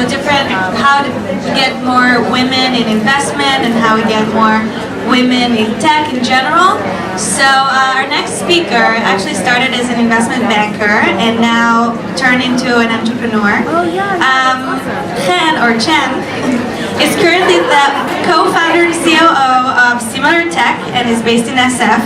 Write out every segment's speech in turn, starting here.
different, how to get more women in investment and how we get more women in tech in general. So our next speaker actually started as an investment banker and now turned into an entrepreneur. Chen is currently the co-founder and COO of Similar Tech and is based in SF.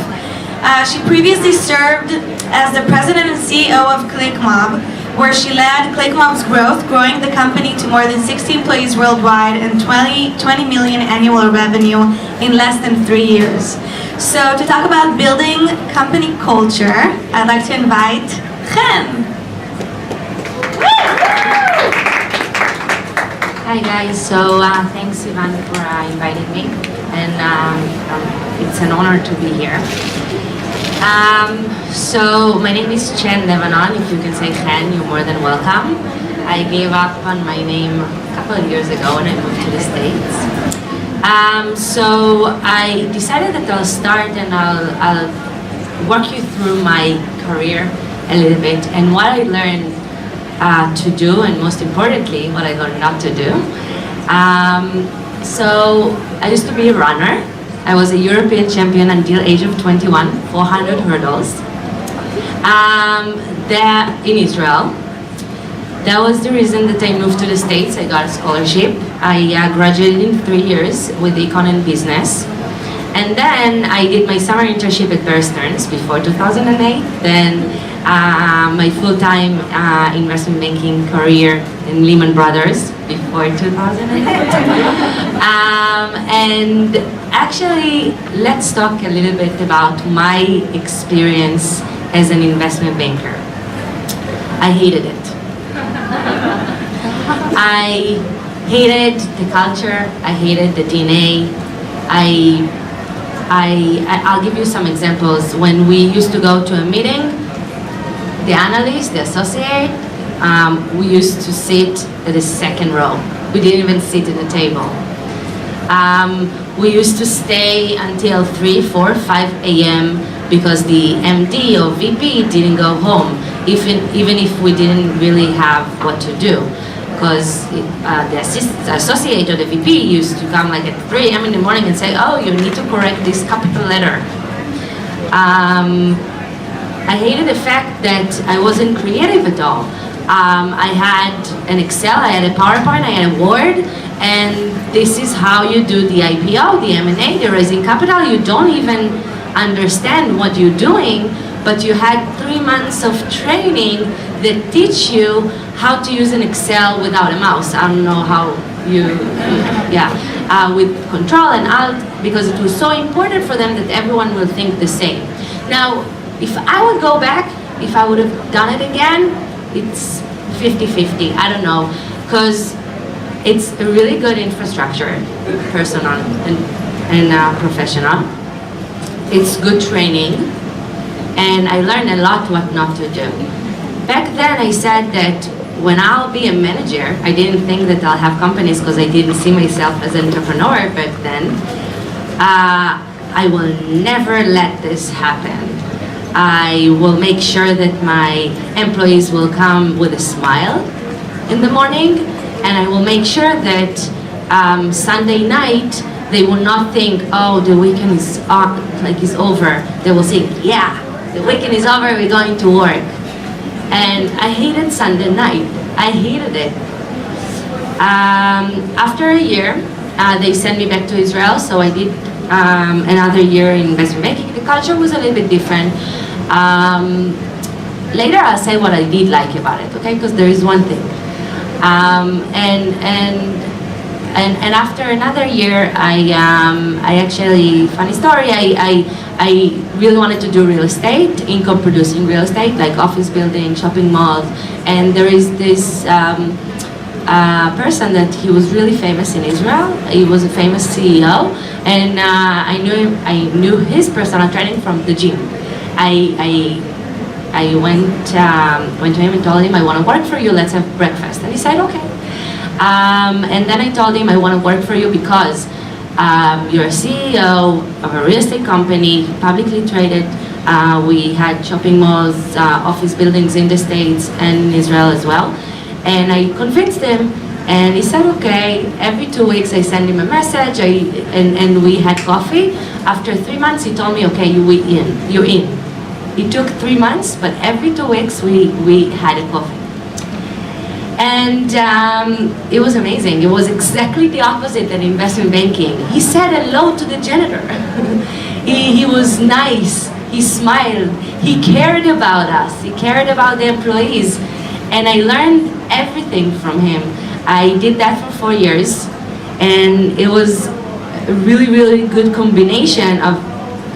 She previously served as the president and CEO of ClickMob, where she led ClickMob's growth, growing the company to more than 60 employees worldwide and 20 million annual revenue in less than 3 years. So to talk about building company culture, I'd like to invite Chen. Hi guys, so thanks Ivan for inviting me, and it's an honor to be here. So my name is Chen Levanon. If you can say Chen, you're more than welcome. I gave up on my name a couple of years ago when I moved to the States. So I decided that I'll start and I'll walk you through my career a little bit and what I learned to do, and most importantly, what I learned not to do. So I used to be a runner. I was a European champion until age of 21, 400 hurdles. There in Israel. That was the reason that I moved to the States. I got a scholarship. I graduated in 3 years with econ and business. And then I did my summer internship at Bear Stearns before 2008. Then my full-time investment banking career in Lehman Brothers before 2008. And actually, let's talk a little bit about my experience as an investment banker. I hated it. I hated the culture. I hated the DNA. I'll give you some examples. When we used to go to a meeting, the analyst, the associate, we used to sit at the second row. We didn't even sit at the table. We used to stay until 3, 4, 5 a.m. because the MD or VP didn't go home, even if we didn't really have what to do. Because the associate or the VP used to come like at 3 a.m. in the morning and say, oh, you need to correct this capital letter. I hated the fact that I wasn't creative at all. I had an Excel, I had a PowerPoint, I had a Word, and this is how you do the IPO, the M&A, the raising capital. You don't even understand what you're doing, but you had 3 months of training that teach you how to use an Excel without a mouse. I don't know how with Control and Alt, because it was so important for them that everyone will think the same. Now, if I would go back, if I would have done it again, it's 50-50, I don't know, because it's a really good infrastructure, personal and professional. It's good training, and I learned a lot what not to do. Back then I said that when I'll be a manager, I didn't think that I'll have companies because I didn't see myself as an entrepreneur back then. I will never let this happen. I will make sure that my employees will come with a smile in the morning, and I will make sure that Sunday night they will not think, oh, the weekend is over. They will say, yeah, the weekend is over, we're going to work. And I hated Sunday night. I hated it. After a year, they sent me back to Israel, so I did another year in investment banking. The culture was a little bit different. Later I'll say what I did like about it, okay? Because there is one thing. And after another year, I actually, funny story, I really wanted to do real estate, income producing real estate, like office building, shopping malls. And there is this person that he was really famous in Israel. He was a famous CEO, and I knew his personal training from the gym. I went to him and told him, I want to work for you, let's have breakfast. And he said, okay. And then I told him, I want to work for you because you're a CEO of a real estate company, publicly traded. We had shopping malls, office buildings in the States and in Israel as well. And I convinced him, and he said, okay. Every 2 weeks I send him a message, and we had coffee. After 3 months, he told me, okay, you're in. It took 3 months, but every 2 weeks we had a coffee. And it was amazing. It was exactly the opposite than investment banking. He said hello to the janitor. he was nice. He smiled. He cared about us. He cared about the employees. And I learned everything from him. I did that for 4 years. And it was a really, really good combination of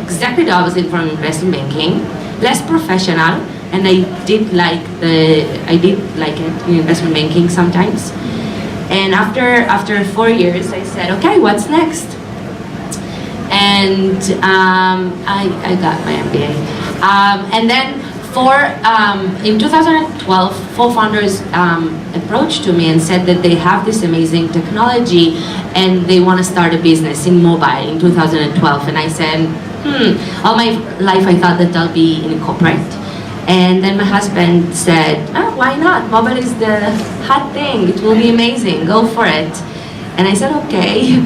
exactly the opposite from investment banking, less professional, and I did like it in investment banking sometimes. And after 4 years, I said, okay, what's next? And I got my MBA. And then in 2012, 4 founders approached to me and said that they have this amazing technology and they want to start a business in mobile in 2012. And I said, all my life I thought that I'll be in corporate. And then my husband said, why not? Mobile is the hot thing. It will be amazing. Go for it. And I said, okay.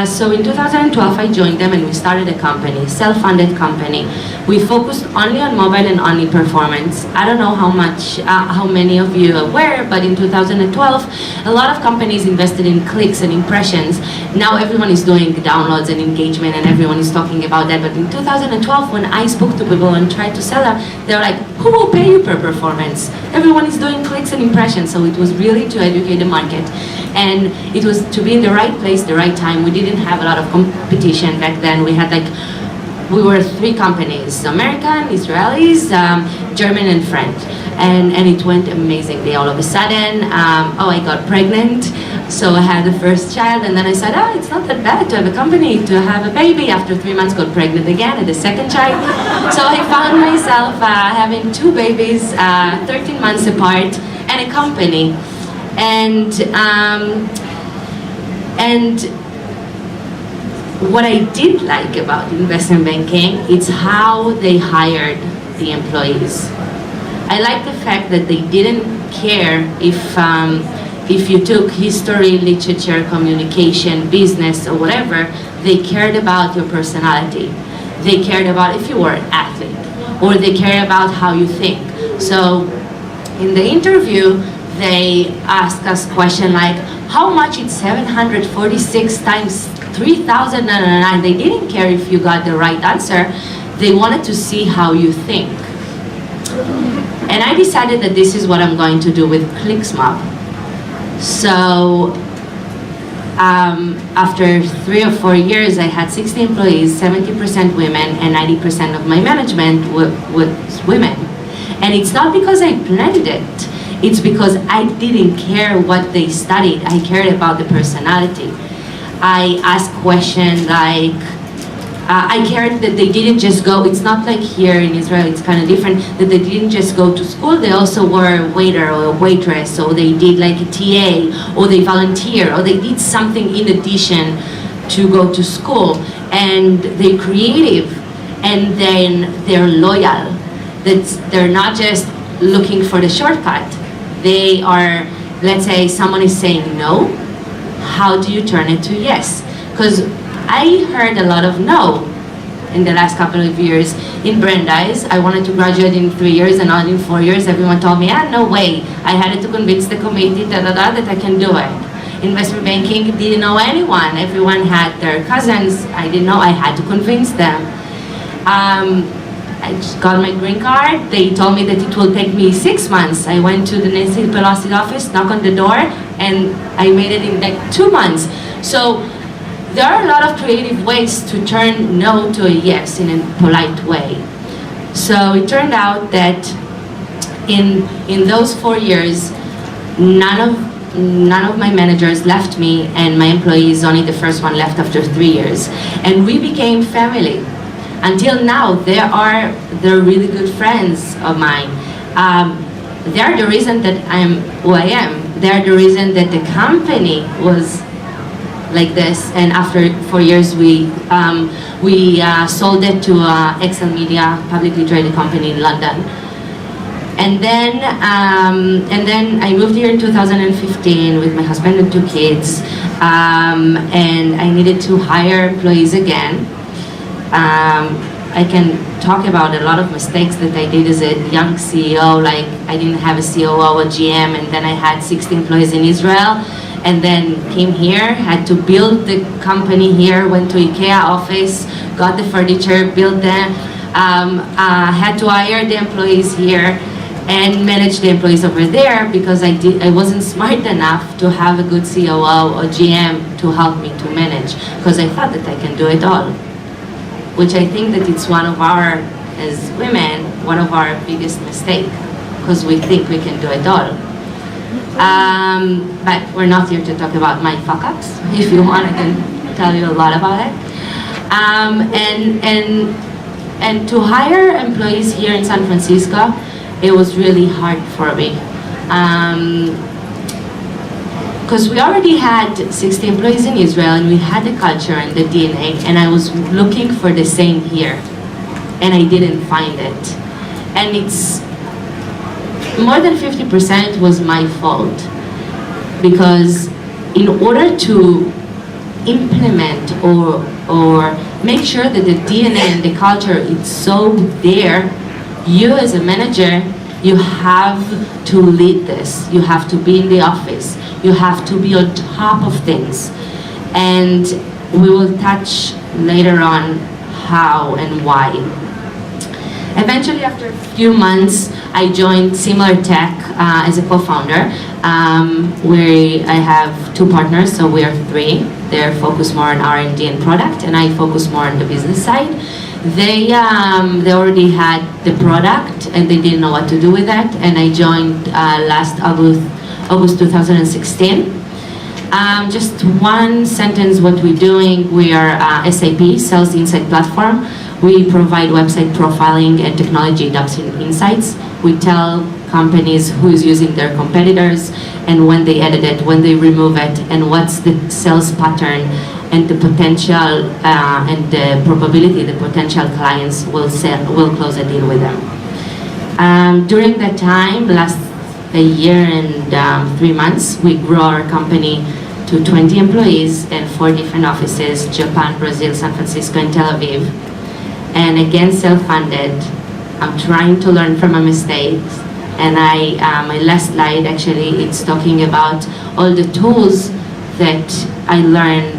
So in 2012, I joined them and we started a company, self-funded company. We focused only on mobile and only performance. I don't know how many of you are aware, but in 2012, a lot of companies invested in clicks and impressions. Now everyone is doing downloads and engagement and everyone is talking about that. But in 2012, when I spoke to people and tried to sell them, they were like, who will pay you per performance? Everyone is doing clicks and impressions. So it was really to educate the market. And it was to be in the right place, the right time. We didn't have a lot of competition back then. We were 3 companies, American, Israelis, German and French. And it went amazingly. All of a sudden, I got pregnant. So I had the first child, and then I said, it's not that bad to have a company, to have a baby. After 3 months, got pregnant again, and the second child. So I found myself having 2 babies, 13 months apart, and a company. And what I did like about investment banking is how they hired the employees. I like the fact that they didn't care if you took history, literature, communication, business, or whatever. They cared about your personality. They cared about if you were an athlete, or they cared about how you think. So in the interview, they ask us questions like, how much is 746 times 3,009? They didn't care if you got the right answer. They wanted to see how you think. And I decided that this is what I'm going to do with ClicksMob. So after 3 or 4 years, I had 60 employees, 70% women, and 90% of my management was women. And it's not because I planned it. It's because I didn't care what they studied. I cared about the personality. I asked questions like, I cared that they didn't just go, it's not like here in Israel, it's kind of different, that they didn't just go to school, they also were a waiter or a waitress, or they did like a TA, or they volunteer, or they did something in addition to go to school. And they're creative, and then they're loyal. They're not just looking for the shortcut. They are, let's say someone is saying no, how do you turn it to yes? Because I heard a lot of no in the last couple of years. In Brandeis, I wanted to graduate in 3 years, and not in 4 years. Everyone told me, no way. I had to convince the committee that I can do it. Investment banking, didn't know anyone. Everyone had their cousins. I didn't know. I had to convince them. I just got my green card. They told me that it will take me 6 months. I went to the Nancy Pelosi office, knocked on the door, and I made it in like 2 months. So there are a lot of creative ways to turn no to a yes in a polite way. So it turned out that in those 4 years, none of my managers left me, and my employees, only the first one left after 3 years. And we became family. Until now, they're really good friends of mine. They're the reason that I'm who I am. They're the reason that the company was like this. And after 4 years, we sold it to Excel Media, publicly traded company in London. And then I moved here in 2015 with my husband and 2 kids, and I needed to hire employees again. I can talk about a lot of mistakes that I did as a young CEO, like I didn't have a COO or GM, and then I had 60 employees in Israel, and then came here, had to build the company here, went to IKEA office, got the furniture, built them, had to hire the employees here, and manage the employees over there because I wasn't smart enough to have a good COO or GM to help me to manage, because I thought that I can do it all, which I think that it's one of our, as women, one of our biggest mistakes, because we think we can do it all. But we're not here to talk about my fuck-ups. If you want, I can tell you a lot about it. And to hire employees here in San Francisco, it was really hard for me. Because we already had 60 employees in Israel, and we had the culture and the DNA, and I was looking for the same here, and I didn't find it. And it's more than 50% was my fault, because in order to implement or make sure that the DNA and the culture is so there, you as a manager, you have to lead this. You have to be in the office. You have to be on top of things. And we will touch later on how and why. Eventually, after a few months, I joined Similar Tech as a co-founder, where I have 2 partners, so we are 3. They're focused more on R&D and product, and I focus more on the business side. They already had the product, and they didn't know what to do with that, and I joined last August 2016. Just one sentence what we're doing. We are SAP, Sales Insight Platform. We provide website profiling and technology adoption insights. We tell companies who is using their competitors, and when they edit it, when they remove it, and what's the sales pattern and the potential and the probability the potential clients will close a deal with them. During that time, last a year and 3 months, we grew our company to 20 employees and 4 different offices: Japan, Brazil, San Francisco, and Tel Aviv. And again, self-funded. I'm trying to learn from my mistakes. And my last slide actually, it's talking about all the tools that I learned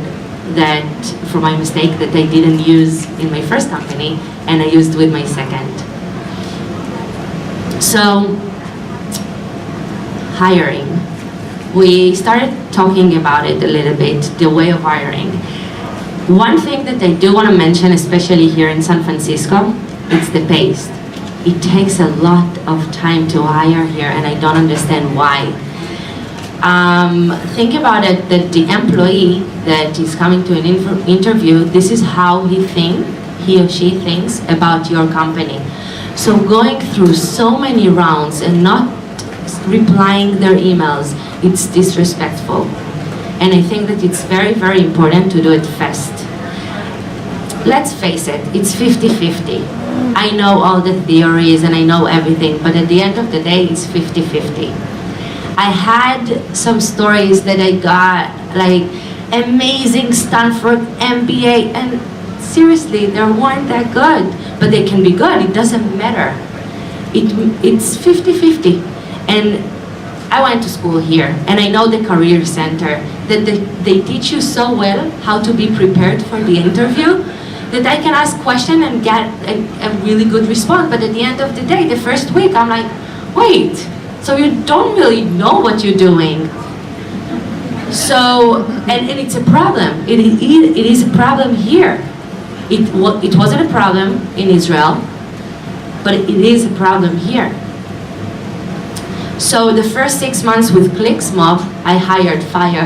that from my mistake that I didn't use in my first company, and I used with my second. So, hiring. We started talking about it a little bit, the way of hiring. One thing that I do want to mention, especially here in San Francisco, it's the pace. It takes a lot of time to hire here, and I don't understand why. Think about it, that the employee that is coming to an interview, this is how he or she thinks about your company. So going through so many rounds and not replying their emails, it's disrespectful. And I think that it's very, very important to do it fast. Let's face it, it's 50-50. I know all the theories and I know everything, but at the end of the day, it's 50-50. I had some stories that I got, like amazing Stanford MBA, and seriously, they weren't that good, but they can be good, it doesn't matter. It's 50-50. And I went to school here, and I know the Career Center, that they teach you so well how to be prepared for the interview, that I can ask questions and get a really good response. But at the end of the day, the first week, I'm like, wait, so you don't really know what you're doing. So, and it's a problem. It is a problem here. It wasn't a problem in Israel, but it is a problem here. So the first 6 months with ClickSmob, I hired, fire.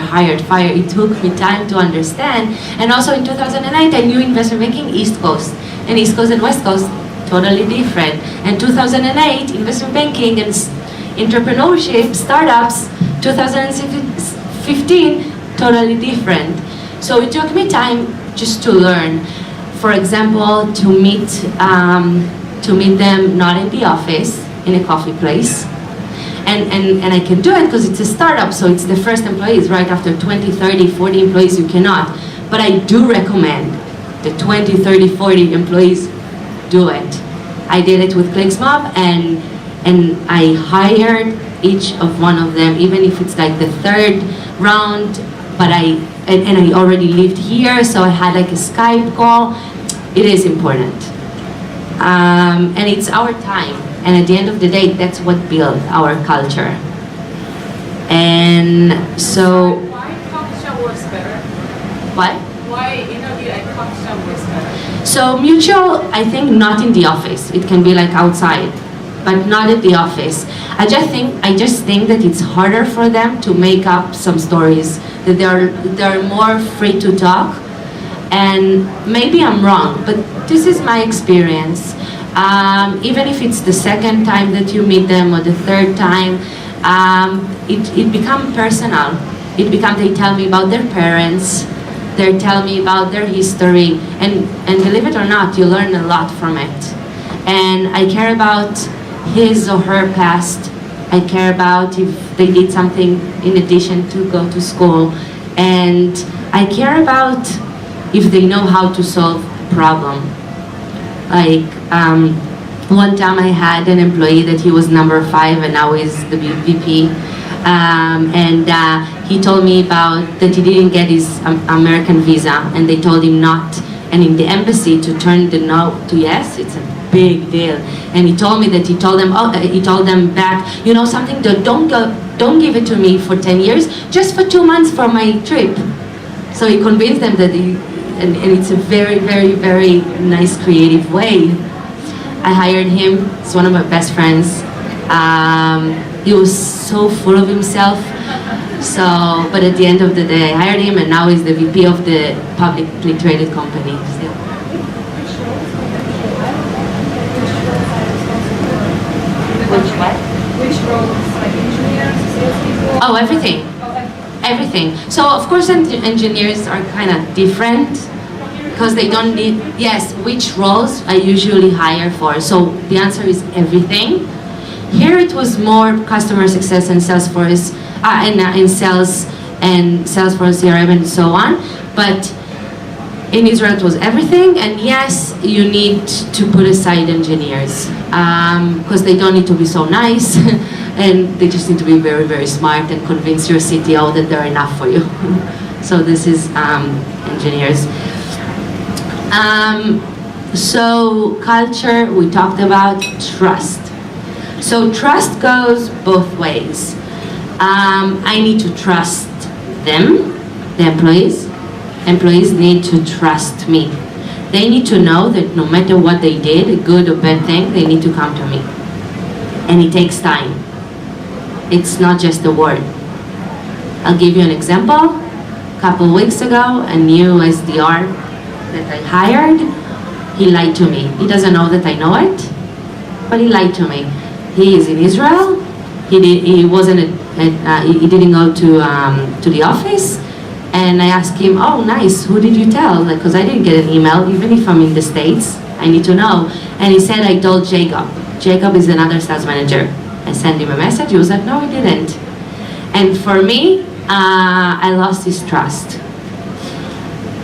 It took me time to understand. And also in 2008, I knew investment banking East Coast. And East Coast and West Coast, totally different. And 2008, investment banking and entrepreneurship, startups, 2015, totally different. So it took me time just to learn. For example, to meet them not in the office, in a coffee place. And I can do it because it's a startup, so it's the first employees, right? After 20, 30, 40 employees, you cannot. But I do recommend the 20, 30, 40 employees do it. I did it with ClicksMob, and I hired each of one of them, even if it's like the third round, but I already lived here, so I had like a Skype call. It is important. And it's our time. And at the end of the day, that's what built our culture. And so... Why coffee shop works better? What? Why interview at coffee shop works better? So mutual, I think not in the office. It can be like outside, but not at the office. I just think that it's harder for them to make up some stories, that they're more free to talk. And maybe I'm wrong, but this is my experience. Even if it's the second time that you meet them or the third time, it becomes personal. They tell me about their parents, they tell me about their history, and believe it or not, you learn a lot from it. And I care about his or her past. I care about if they did something in addition to go to school. And I care about if they know how to solve a problem. Like, one time I had an employee that he was number 5 and now he's the VP. He told me about that he didn't get his American visa, and they told him not. And in the embassy, to turn the no to yes, it's a big deal. And he told me that he told them back, you know something, don't give it to me for 10 years, just for 2 months for my trip. So he convinced them that and it's a very, very, very nice, creative way. I hired him. He's one of my best friends. He was so full of himself. But at the end of the day, I hired him, and now he's the VP of the publicly traded company. Which what? Which roles? Like engineers, salespeople? Oh, everything. Everything. So of course engineers are kind of different because they don't need, yes, which roles I usually hire for. So the answer is everything. Here it was more customer success and Salesforce, in sales and Salesforce CRM and so on. But in Israel it was everything, and yes, you need to put aside engineers because they don't need to be so nice. And they just need to be very, very smart and convince your CTO that they're enough for you. So this is engineers. So culture, we talked about trust. So trust goes both ways. I need to trust them, the employees. Employees need to trust me. They need to know that no matter what they did, a good or bad thing, they need to come to me. And it takes time. It's not just a word. I'll give you an example. A couple weeks ago, a new SDR that I hired, he lied to me. He doesn't know that I know it, but he lied to me. He is in Israel. He didn't go to the office, and I asked him, "Oh, nice. Who did you tell?" Because I didn't get an email, even if I'm in the States. I need to know. And he said, "I told Jacob." Jacob is another sales manager. I sent him a message. He was like, "No, he didn't." And for me, I lost his trust.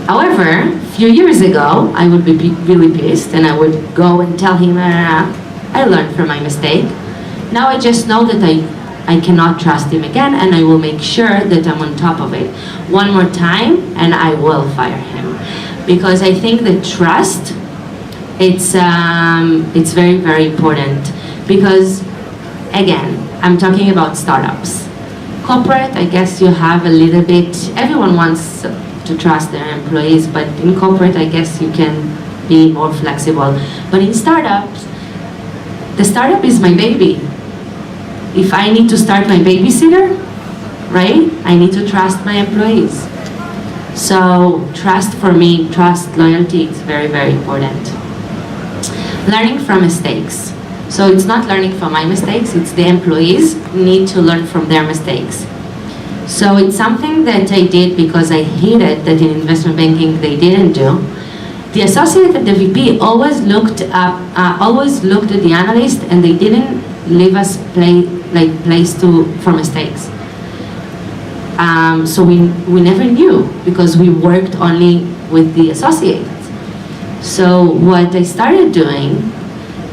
However, a few years ago, I would be really pissed, and I would go and tell him, I learned from my mistake. Now I just know that I cannot trust him again, and I will make sure that I'm on top of it. One more time, and I will fire him. Because I think that trust, it's very, very important. Because, again, I'm talking about startups. Corporate, I guess you have a little bit, everyone wants to trust their employees, but in corporate, I guess you can be more flexible. But in startups, the startup is my baby. If I need to start my babysitter, right, I need to trust my employees. So trust for me, trust, loyalty, it's very, very important. Learning from mistakes. So it's not learning from my mistakes, it's the employees need to learn from their mistakes. So it's something that I did because I hated that in investment banking they didn't do. The associate at the VP always looked at the analyst, and they didn't leave us place for mistakes. So we never knew because we worked only with the associates. So what I started doing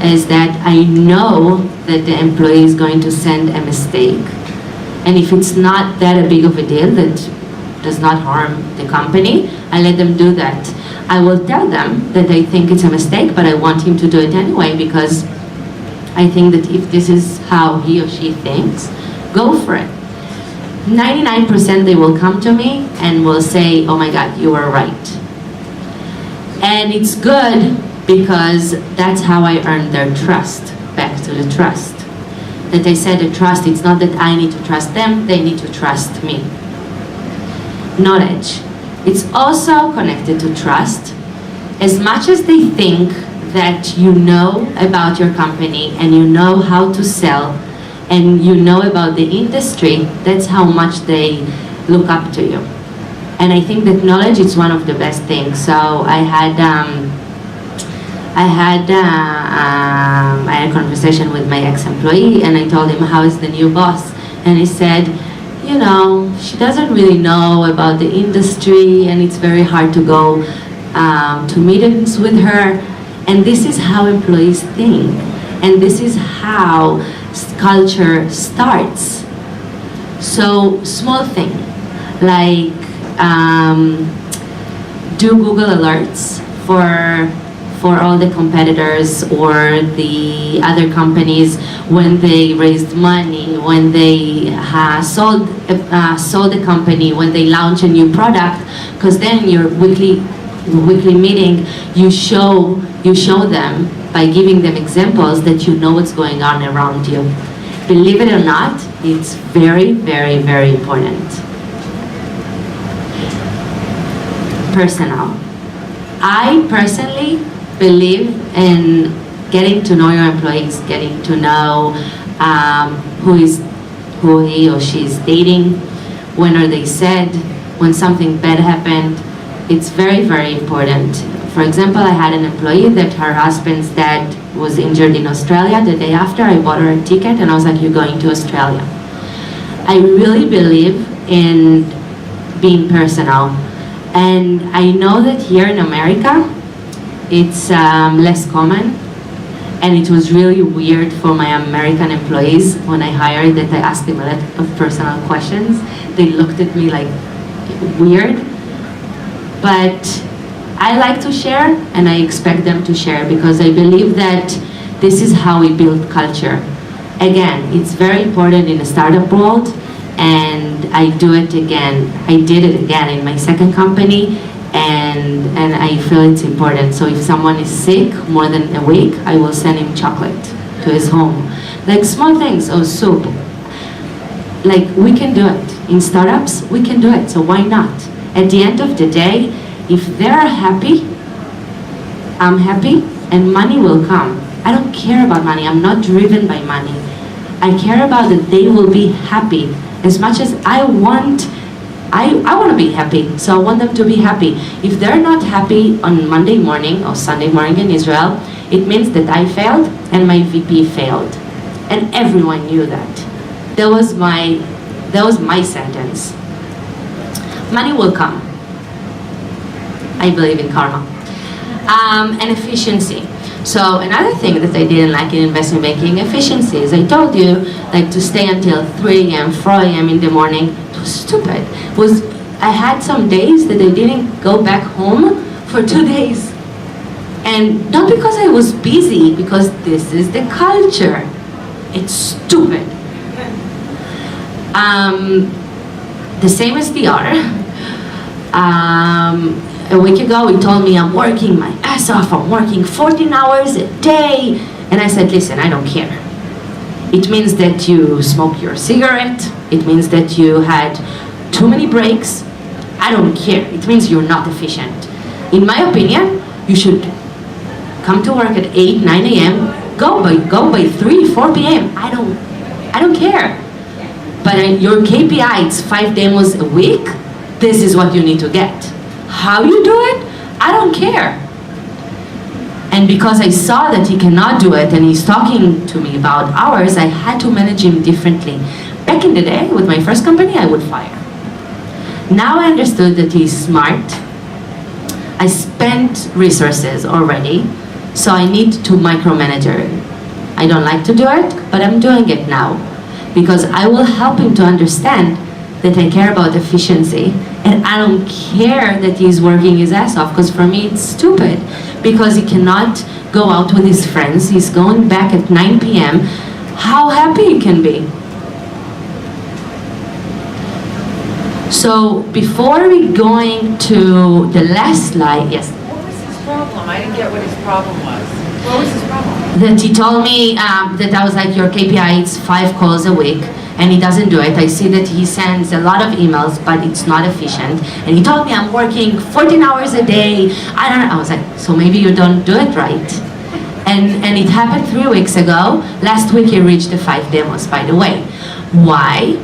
is that I know that the employee is going to send a mistake. And if it's not that a big of a deal, that does not harm the company, I let them do that. I will tell them that I think it's a mistake, but I want him to do it anyway because I think that if this is how he or she thinks, go for it. 99% they will come to me and will say, oh my God, you are right. And it's good because that's how I earned their trust, back to the trust. That I said the trust, it's not that I need to trust them, they need to trust me. Knowledge. It's also connected to trust. As much as they think that you know about your company and you know how to sell and you know about the industry, that's how much they look up to you. And I think that knowledge is one of the best things. So I had a conversation with my ex-employee and I told him, how is the new boss? And he said, you know, she doesn't really know about the industry and it's very hard to go to meetings with her. And this is how employees think. And this is how culture starts. So small thing, like do Google alerts for all the competitors or the other companies when they raised money, when they sold the company, when they launch a new product, because then your weekly meeting, you show them by giving them examples that you know what's going on around you. Believe it or not, it's very, very, very important. Personal. I personally believe in getting to know your employees, getting to know who he or she is dating, when are they sad, when something bad happened. It's very, very important. For example, I had an employee that her husband's dad was injured in Australia. The day after, I bought her a ticket and I was like, you're going to Australia. I really believe in being personal. And I know that here in America, it's less common. And it was really weird for my American employees when I hired that I asked them a lot of personal questions. They looked at me like weird. But I like to share and I expect them to share because I believe that this is how we build culture. Again, it's very important in the startup world and I do it again. I did it again in my second company and I feel it's important. So if someone is sick more than a week, I will send him chocolate to his home. Like small things, or soup. Like we can do it. In startups, we can do it, so why not? At the end of the day, if they're happy, I'm happy, and money will come. I don't care about money. I'm not driven by money. I care about that they will be happy. As much as I want to be happy, so I want them to be happy. If they're not happy on Monday morning or Sunday morning in Israel, it means that I failed and my VP failed. And everyone knew that. That was my sentence. Money will come. I believe in karma. And efficiency. So another thing that I didn't like in investment banking, efficiency, is I told you, like to stay until 3 a.m., 4 a.m. in the morning. It was stupid. I had some days that I didn't go back home for 2 days. And not because I was busy, because this is the culture. It's stupid. The same as the other. A week ago, he told me I'm working my ass off. I'm working 14 hours a day. And I said, listen, I don't care. It means that you smoke your cigarette. It means that you had too many breaks. I don't care. It means you're not efficient. In my opinion, you should come to work at 8, 9 a.m. Go by 3, 4 p.m. I don't care. But your KPI, it's 5 demos a week. This is what you need to get. How you do it, I don't care. And because I saw that he cannot do it and he's talking to me about hours, I had to manage him differently. Back in the day, with my first company, I would fire. Now I understood that he's smart. I spent resources already, so I need to micromanage it. I don't like to do it, but I'm doing it now because I will help him to understand that I care about efficiency and I don't care that he's working his ass off, because for me it's stupid because he cannot go out with his friends. He's going back at 9 p.m. How happy he can be. So before we going to the last slide, yes? What was his problem? I didn't get what his problem was. What was his problem? That he told me that I was like, your KPI is 5 calls a week, and he doesn't do it. I see that he sends a lot of emails, but it's not efficient. And he told me I'm working 14 hours a day. I was like, so maybe you don't do it right. And it happened 3 weeks ago. Last week he reached the 5 demos, by the way. Why?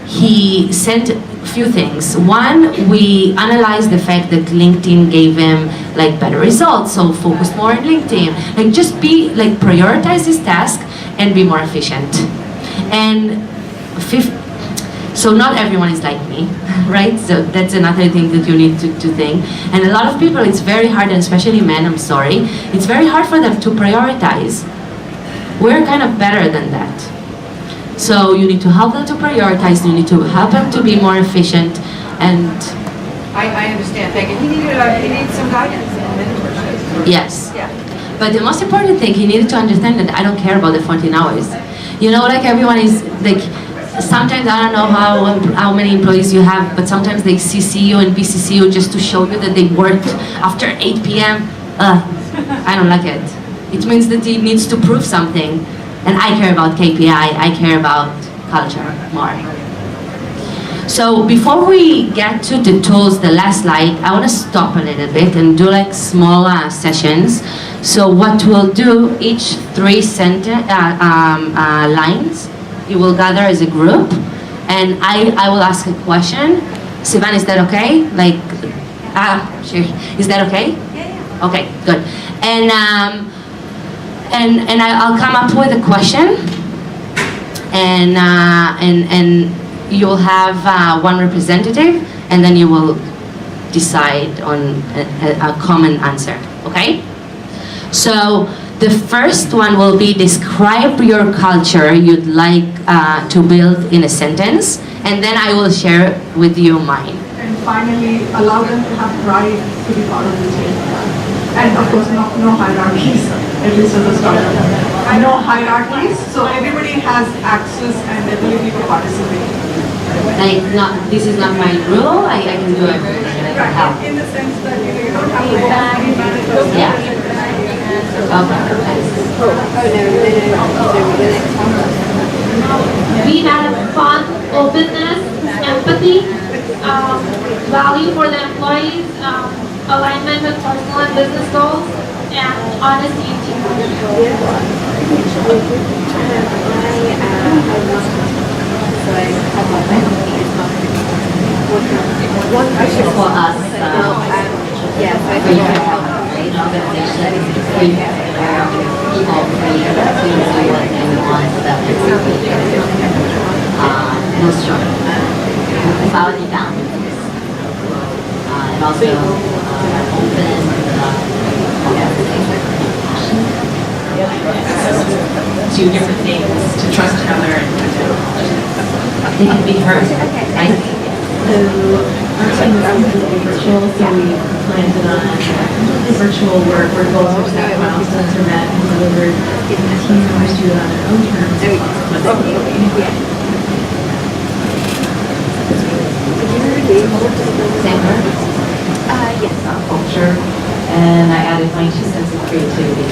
He sent a few things. One, we analyzed the fact that LinkedIn gave him like better results, so focus more on LinkedIn. Like just prioritize his task and be more efficient. And so not everyone is like me, right? So that's another thing that you need to think. And a lot of people, it's very hard, and especially men, I'm sorry, it's very hard for them to prioritize. We're kind of better than that. So you need to help them to prioritize, you need to help them to be more efficient, and... I understand, thank you. He needed some guidance and mentorship. Yes. Yeah. But the most important thing, he needed to understand that I don't care about the 14 hours. You know, like everyone is, like, sometimes I don't know how many employees you have, but sometimes they CC you and BCC you just to show you that they worked after 8 p.m. I don't like it. It means that he needs to prove something. And I care about KPI, I care about culture more. So before we get to the tools, the last slide, I want to stop a little bit and do like small sessions. So what we'll do, each 3 lines, you will gather as a group, and I will ask a question. Sivan, is that okay? Like, sure. Is that okay? Yeah. Okay, good. And I'll come up with a question, and you'll have one representative, and then you will decide on a common answer, okay? So the first one will be describe your culture you'd like to build in a sentence, and then I will share with you mine. And finally, allow them to have pride to be part of the team. And of course, no hierarchies, at least as a startup. No hierarchies, so everybody has access and ability to participate. Like, this is not my rule, I can do everything. Right, in the sense that you don't have to manage. Yeah. We have fun, openness, empathy, value for the employees, alignment with personal and business goals, and honesty in teamwork. One question for us, yes, I think organization is free, people free to do what they want, that no struggle, without any boundaries, and also open, do different things to trust each other and they can be heard, right? So our team is completely virtual, so we planned it on completely virtual work where goals are set, milestones are met and delivered, and team members do it on their own terms. Yes. Culture, and I added my 2 cents of creativity.